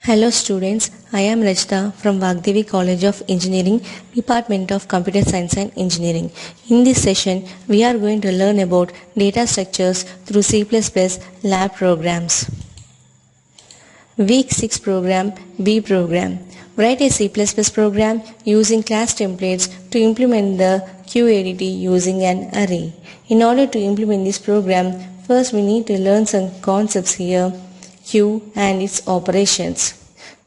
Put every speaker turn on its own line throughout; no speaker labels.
Hello students, I am Rajita from Vagdevi College of Engineering, Department of Computer Science and Engineering. In this session, we are going to learn about data structures through C++ lab programs. Week 6 program, B program. Write a C++ program using class templates to implement the QADT using an array. In order to implement this program, first we need to learn some concepts here. Q and its operations.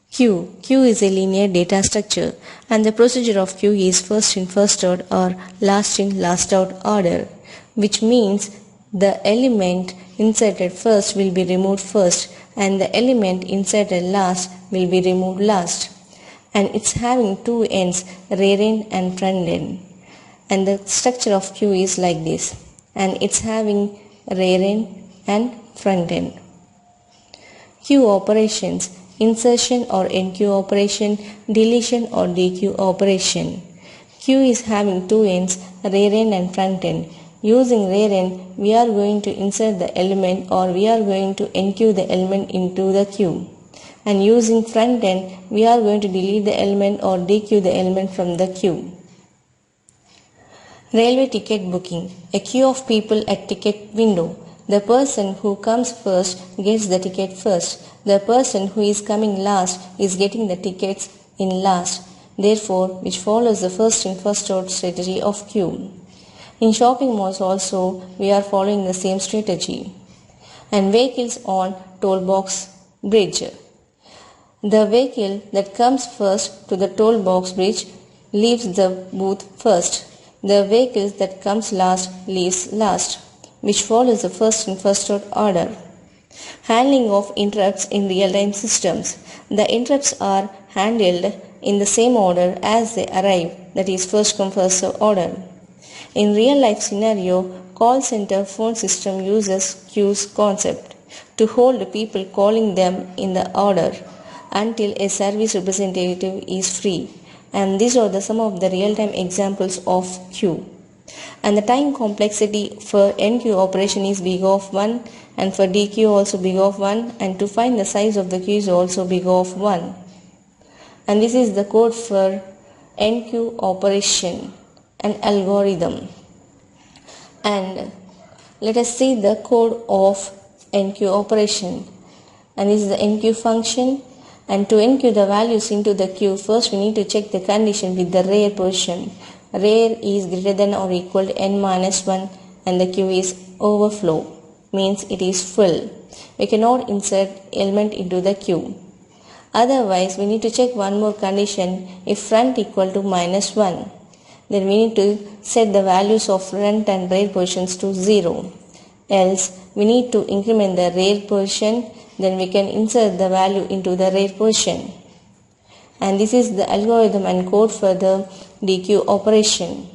Q is a linear data structure and the procedure of Q is first in first out or last in last out order, which means the element inserted first will be removed first and the element inserted last will be removed last. And it's having two ends, rear end and front end. And the structure of Q is like this, and it's having rear end and front end. Q operations: insertion or NQ operation, deletion or DQ operation. Q is having two ends, rear end and front end. Using rear end, we are going to insert the element or we are going to NQ the element into the Q. And using front end, we are going to delete the element or DQ the element from the Q. Railway ticket booking: a queue of people at ticket window. The person who comes first gets the ticket first. The person who is coming last is getting the tickets in last. Therefore, which follows the first in first out strategy of queue. In shopping malls also, we are following the same strategy. And vehicles on toll box bridge. The vehicle that comes first to the toll box bridge leaves the booth first. The vehicle that comes last leaves last, which follows the first in first out order. Handling of interrupts in real-time systems. The interrupts are handled in the same order as they arrive, that is first come first serve order. In real-life scenario, call center phone system uses queues concept to hold people calling them in the order until a service representative is free. And these are some of the real-time examples of queue. And the time complexity for NQ operation is big of 1 and for DQ also big of 1, and to find the size of the queue is also big of 1. And this is the code for NQ operation, an algorithm. And let us see the code of NQ operation. And this is the NQ function. And to NQ the values into the queue, first we need to check the condition with the rear position. Rear is greater than or equal to n minus 1 and the queue is overflow, means it is full. We cannot insert element into the queue. Otherwise, we need to check one more condition. If front equal to minus 1, then we need to set the values of front and rear positions to 0. Else, we need to increment the rear position, then we can insert the value into the rear position. And this is the algorithm and code for the DQ operation.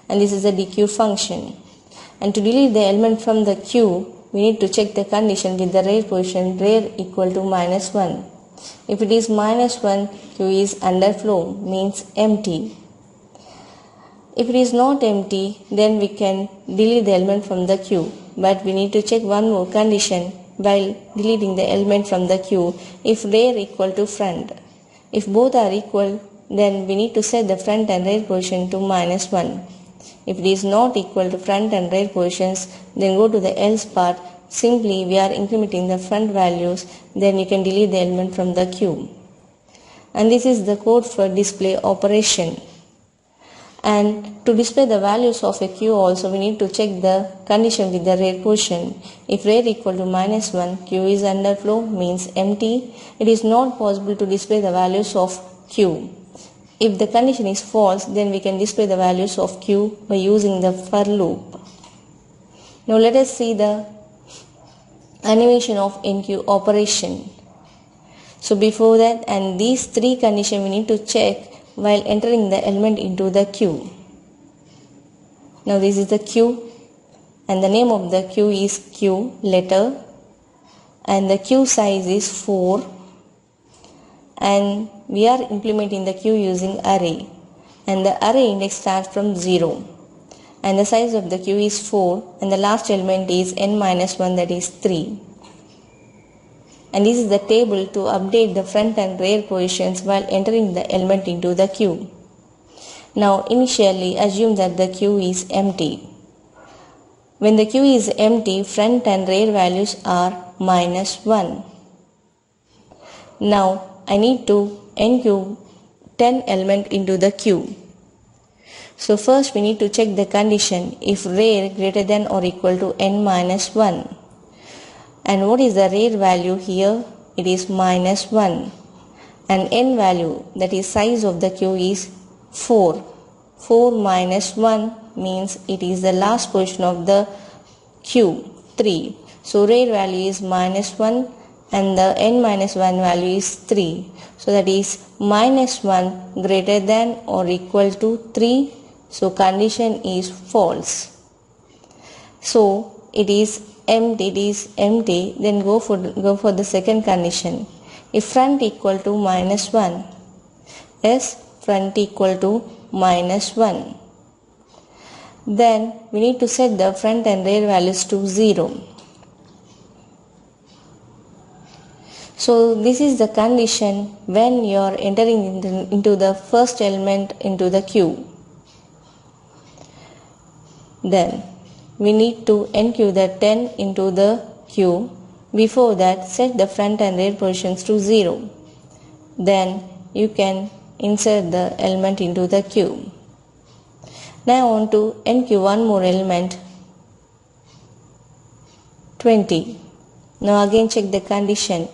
And this is the DQ function. And to delete the element from the queue, we need to check the condition with the rear position, rear equal to minus 1. If it is minus 1, queue is underflow, means empty. If it is not empty, then we can delete the element from the queue. But we need to check one more condition while deleting the element from the queue. If rear equal to front. If both are equal, then we need to set the front and rear position to minus 1. If it is not equal to front and rear positions, then go to the else part. Simply we are incrementing the front values, then you can delete the element from the queue. And this is the code for display operation. And to display the values of a queue also, we need to check the condition with the rear position. If rear equal to minus 1, queue is underflow, means empty. It is not possible to display the values of queue. If the condition is false, then we can display the values of queue by using the for loop. Now let us see the animation of NQ operation. So before that, and these three conditions we need to check while entering the element into the queue. Now this is the queue and the name of the queue is Q letter and the queue size is 4 and we are implementing the queue using array and the array index starts from 0 and the size of the queue is 4 and the last element is n minus 1, that is 3. and this is the table to update the front and rear positions while entering the element into the queue. Now initially assume that the queue is empty. When the queue is empty, front and rear values are -1. Now I need to enqueue 10 element into the queue. So first we need to check the condition if rear greater than or equal to n-1. And what is the rear value here? It is -1. And n value, that is size of the queue, is 4. 4 minus 1 means it is the last position of the queue, 3. So rear value is -1 and the n-1 value is 3. So that is -1 greater than or equal to 3. So condition is false. So it is empty, then go for the second condition. If front equal to -1, yes, front equal to -1, then we need to set the front and rear values to 0. So this is the condition when you are entering into the first element into the queue. Then we need to enqueue the 10 into the queue. Before that, set the front and rear positions to 0. Then you can insert the element into the queue. Now I want to enqueue one more element, 20. Now again check the condition.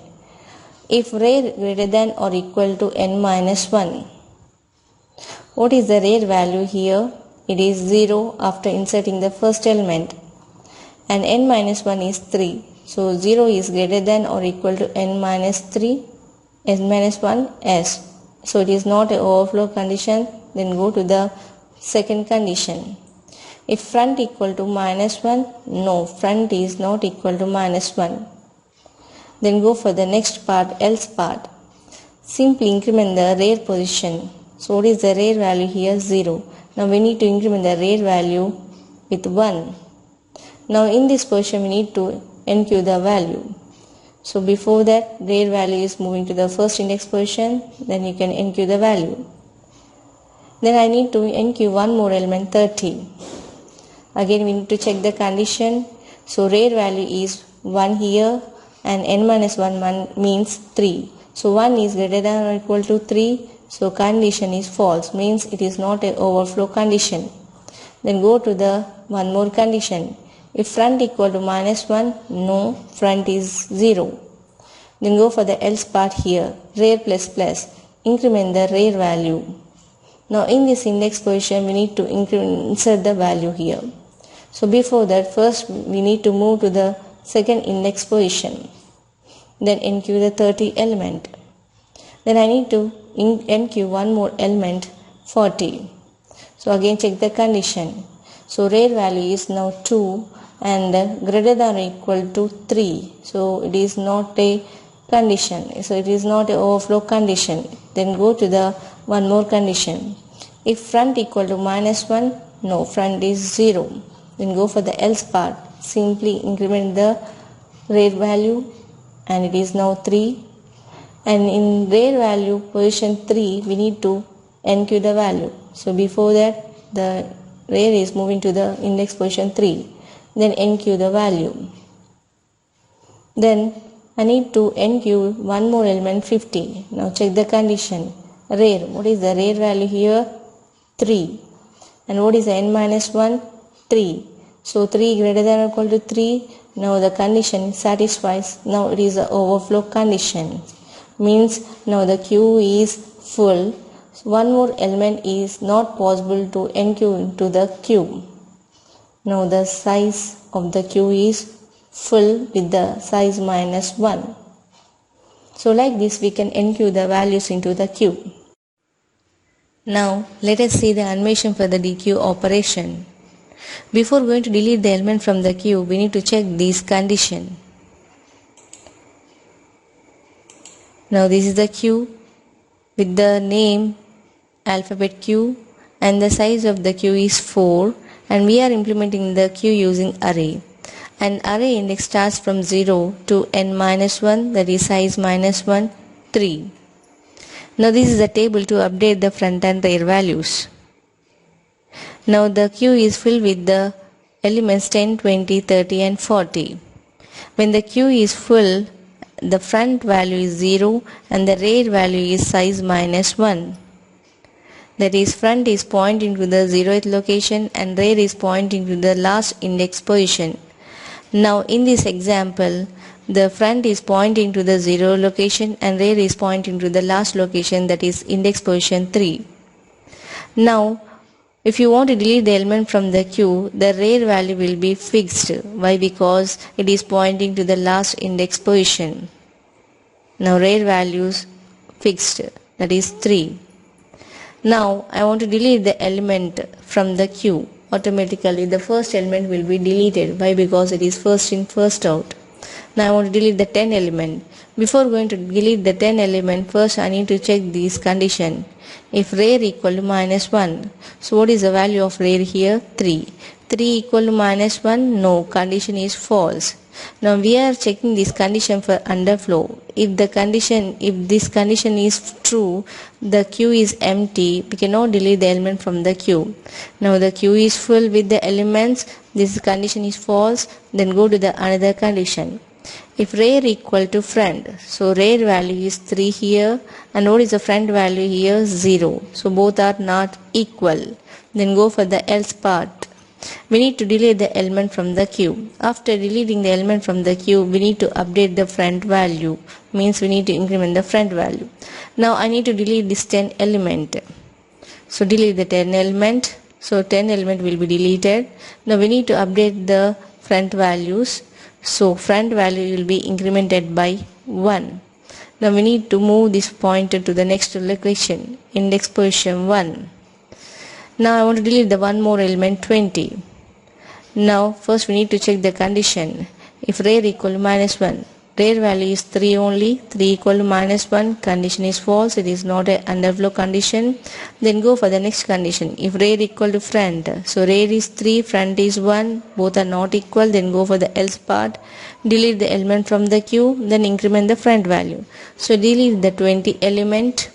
If rear greater than or equal to n-1, what is the rear value here? It is 0 after inserting the first element, and n-1 is 3. So 0 is greater than or equal to n-3, n-1, s. So it is not an overflow condition. Then go to the second condition. If front equal to -1, no, front is not equal to -1. Then go for the next part, else part. Simply increment the rear position. So what is the rear value here? 0. Now we need to increment the rear value with 1. Now in this position we need to enqueue the value. So before that, rear value is moving to the first index position, then you can enqueue the value. Then I need to enqueue one more element, 30. Again we need to check the condition. So rear value is 1 here and n-1 means 3. So 1 is greater than or equal to 3. So condition is false, means it is not an overflow condition. Then go to the one more condition. If front equal to -1, no, front is 0. Then go for the else part here, rear plus plus, increment the rear value. Now in this index position we need to insert the value here. So before that, first we need to move to the second index position. Then enqueue the 30 element. Then I need to enqueue one more element, 40. So again check the condition. So rear value is now 2 and greater than or equal to 3. So it is not a condition. So it is not an overflow condition. Then go to the one more condition. If front equal to -1, no, front is 0. Then go for the else part. Simply increment the rear value and it is now 3. And in rear value position 3 we need to enqueue the value. So before that, the rear is moving to the index position 3. Then enqueue the value. Then I need to enqueue one more element, 50. Now check the condition. Rear, what is the rear value here? 3. And what is the n-1? 3. So 3 greater than or equal to 3. Now the condition satisfies. Now it is an overflow condition. Means now the queue is full. So one more element is not possible to enqueue into the queue. Now the size of the queue is full with the size -1. So like this we can enqueue the values into the queue. Now let us see the animation for the dequeue operation. Before going to delete the element from the queue, we need to check this condition. Now this is the queue with the name alphabet queue and the size of the queue is 4, and we are implementing the queue using array. An array index starts from 0 to n minus 1, that is size minus 1, 3. Now this is a table to update the front and rear values. Now the queue is filled with the elements 10, 20, 30 and 40. When the queue is full, the front value is 0 and the rear value is size minus 1. That is, front is pointing to the 0th location and rear is pointing to the last index position. Now in this example, the front is pointing to the 0 location and rear is pointing to the last location, that is index position 3. Now if you want to delete the element from the queue, the rear value will be fixed. Why? Because it is pointing to the last index position. Now rear values fixed, that is 3. Now I want to delete the element from the queue. Automatically the first element will be deleted. Why? Because it is first in first out. Now I want to delete the 10 element. Before going to delete the 10 element, first I need to check this condition. If rear equal to minus 1, so what is the value of rear here? 3. 3 equal to minus 1? No, condition is false. Now we are checking this condition for underflow. If this condition is true, the queue is empty, we cannot delete the element from the queue. Now the queue is full with the elements, this condition is false, then go to the another condition. If rear equal to front, so rear value is 3 here and what is the front value here? 0. So both are not equal. Then go for the else part. We need to delete the element from the queue. After deleting the element from the queue, we need to update the front value. Means we need to increment the front value. Now I need to delete this 10 element. So delete the 10 element. So 10 element will be deleted. Now we need to update the front values. So front value will be incremented by 1. Now we need to move this pointer to the next location, index position 1. Now I want to delete the one more element 20. Now first we need to check the condition. If rear equal to minus 1, rear value is 3 only, 3 equal to minus 1, condition is false, it is not an underflow condition. Then go for the next condition. If rear equal to front, so rear is 3, front is 1, both are not equal, then go for the else part. Delete the element from the queue, then increment the front value. So delete the 20 element.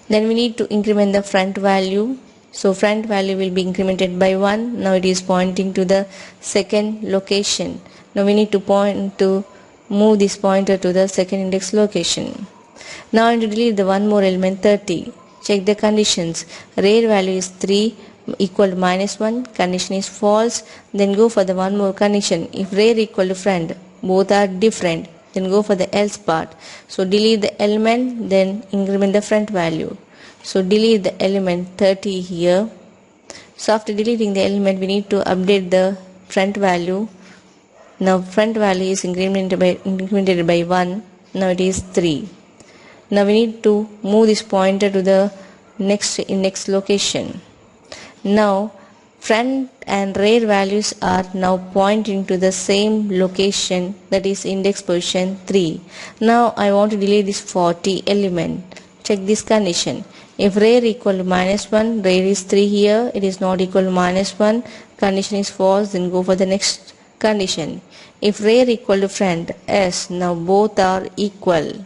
Then we need to increment the front value. So front value will be incremented by 1. Now it is pointing to the second location. Now we need to move this pointer to the second index location. Now I need to delete the one more element 30. Check the conditions. Rear value is 3 equal to minus 1. Condition is false. Then go for the one more condition. If rear equal to front, both are different, then go for the else part. So delete the element, then increment the front value. So delete the element 30 here. So after deleting the element, we need to update the front value. Now front value is incremented by 1. Now it is 3. Now we need to move this pointer to the next index location. Now front and rear values are now pointing to the same location, that is index position 3. Now I want to delete this 40 element. Check this condition. If rear equal to minus 1, rear is 3 here, it is not equal to minus 1, condition is false, then go for the next condition. If rear equal to front, yes, now both are equal.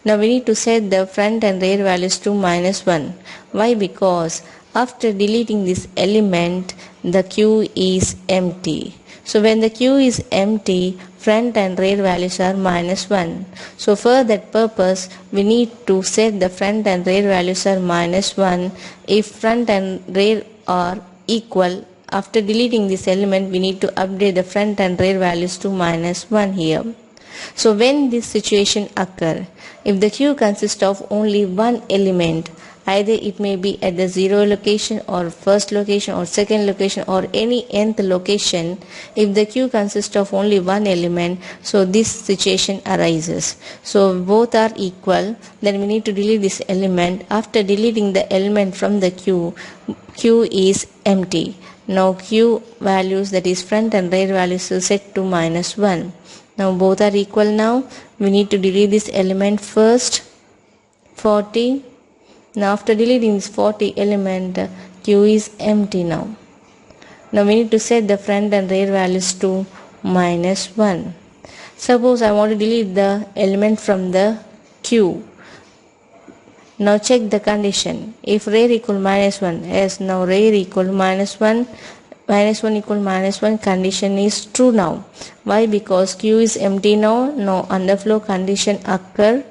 Now we need to set the front and rear values to minus 1. Why? Because after deleting this element, the queue is empty. So when the queue is empty, front and rear values are minus 1. So for that purpose, we need to set the front and rear values are minus 1. If front and rear are equal, after deleting this element, we need to update the front and rear values to minus 1 here. So when this situation occurs, if the queue consists of only one element, either it may be at the 0 location or first location or second location or any nth location, if the queue consists of only one element, so this situation arises. So both are equal, then we need to delete this element. After deleting the element from the queue is empty. Now queue values, that is front and rear values, are set to minus 1. Now both are equal. Now we need to delete this element first, 40. Now after deleting this 40 element, queue is empty now. Now we need to set the front and rear values to -1. Suppose I want to delete the element from the queue. Now check the condition. If rear equal -1, yes, now rear equal -1, -1 equal -1 condition is true now. Why? Because queue is empty now. No underflow condition occur.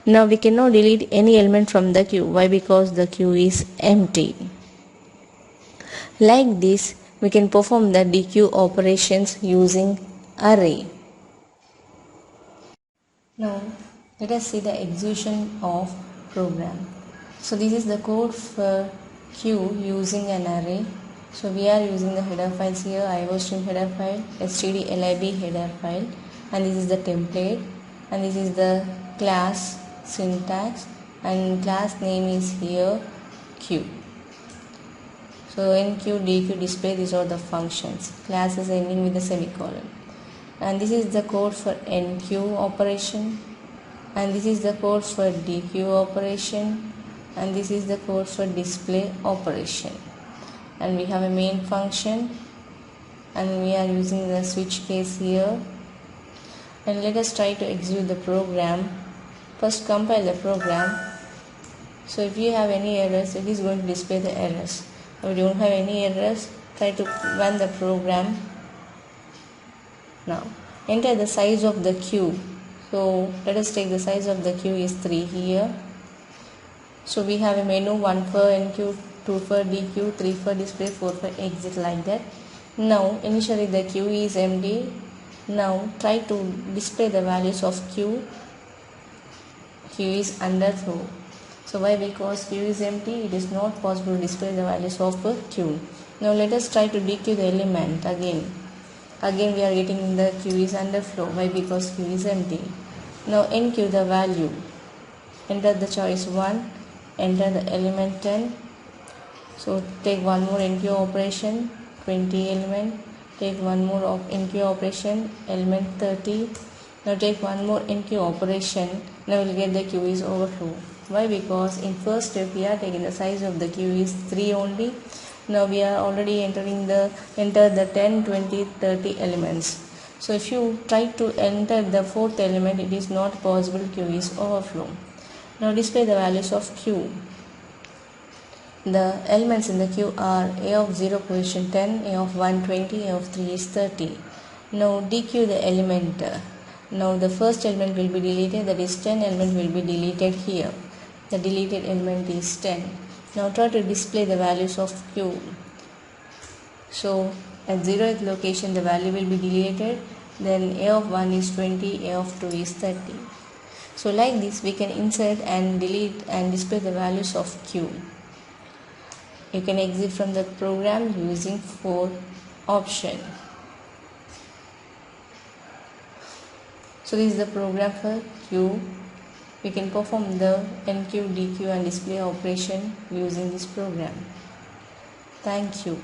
Now we cannot delete any element from the queue. Why? Because the queue is empty. Like this, we can perform the dequeue operations using array. Now let us see the execution of program. So this is the code for queue using an array. So we are using the header files here, iostream header file, stdlib header file, and this is the template, and this is the class syntax, and class name is here queue. So enqueue, dequeue, display, these are the functions. Class is ending with a semicolon. And this is the code for enqueue operation, and this is the code for dequeue operation, and this is the code for display operation. And we have a main function, and we are using the switch case here. And let us try to execute the program. First compile the program. So if you have any errors, it is going to display the errors. If you don't have any errors, try to run the program. Now enter the size of the queue. So let us take the size of the queue is 3 here. So we have a menu, 1 for enqueue, 2 for dequeue, 3 for display, 4 for exit, like that. Now initially the queue is empty. Now try to display the values of queue. Queue is underflow. So why? Because queue is empty, it is not possible to display the values of a queue. Now let us try to dequeue the element again. Again we are getting the queue is underflow. Why? Because queue is empty. Now enqueue the value. Enter the choice 1. Enter the element 10. So take one more enqueue operation, 20 element. Take one more of enqueue operation, element 30. Now take one more enqueue operation. Now we will get the queue is overflow. Why? Because in first step we are taking the size of the queue is 3 only. Now we are already enter the 10, 20, 30 elements. So if you try to enter the fourth element, it is not possible, queue is overflow. Now display the values of queue. The elements in the queue are a of 0 position 10, a of 1 20, a of 3 is 30. Now dequeue the element. Now the first element will be deleted, that is 10 element will be deleted here. The deleted element is 10. Now try to display the values of queue. So at 0th location the value will be deleted, then a of 1 is 20, a of 2 is 30. So like this we can insert and delete and display the values of queue. You can exit from the program using 4 options. So this is the program for queue. We can perform the enqueue, dequeue and display operation using this program. Thank you.